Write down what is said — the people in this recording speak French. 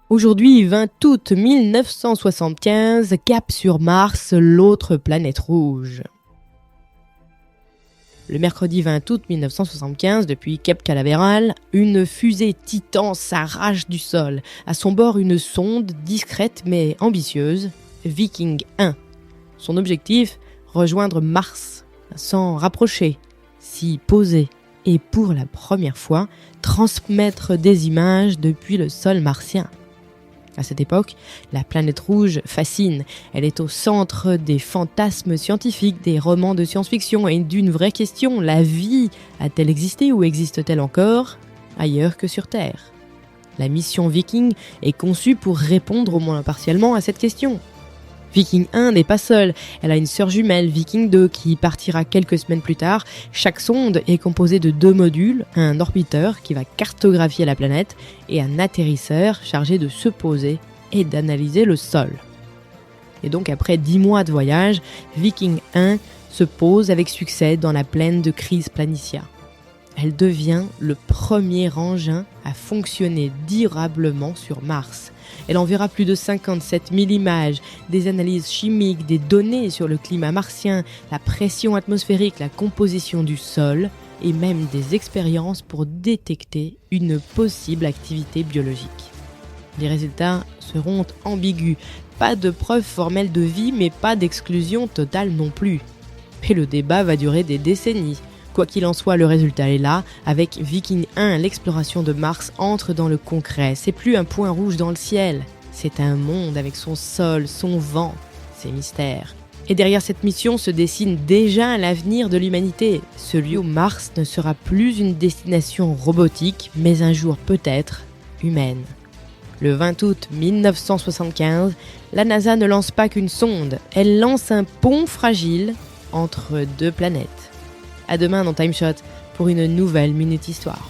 Aujourd'hui, 20 août 1975, cap sur Mars, l'autre planète rouge. Le mercredi 20 août 1975, depuis Cap Canaveral, une fusée Titan s'arrache du sol. À son bord, une sonde discrète mais ambitieuse, Viking 1. Son objectif, rejoindre Mars, s'en rapprocher, s'y poser et pour la première fois, transmettre des images depuis le sol martien. À cette époque, la planète rouge fascine. Elle est au centre des fantasmes scientifiques, des romans de science-fiction et d'une vraie question. La vie a-t-elle existé ou existe-t-elle encore ailleurs que sur Terre ? La mission Viking est conçue pour répondre au moins partiellement à cette question. Viking 1 n'est pas seule, elle a une sœur jumelle, Viking 2, qui partira quelques semaines plus tard. Chaque sonde est composée de 2 modules, un orbiteur qui va cartographier la planète et un atterrisseur chargé de se poser et d'analyser le sol. Et donc après 10 mois de voyage, Viking 1 se pose avec succès dans la plaine de Chryse Planitia. Elle devient le premier engin à fonctionner durablement sur Mars. Elle enverra plus de 57 000 images, des analyses chimiques, des données sur le climat martien, la pression atmosphérique, la composition du sol et même des expériences pour détecter une possible activité biologique. Les résultats seront ambigus. Pas de preuves formelles de vie, mais pas d'exclusion totale non plus. Et le débat va durer des décennies. Quoi qu'il en soit, le résultat est là. Avec Viking 1, l'exploration de Mars entre dans le concret. C'est plus un point rouge dans le ciel. C'est un monde avec son sol, son vent, ses mystères. Et derrière cette mission se dessine déjà l'avenir de l'humanité. Celui où Mars ne sera plus une destination robotique, mais un jour peut-être humaine. Le 20 août 1975, la NASA ne lance pas qu'une sonde. Elle lance un pont fragile entre 2 planètes. À demain dans Time Shot pour une nouvelle Minute Histoire.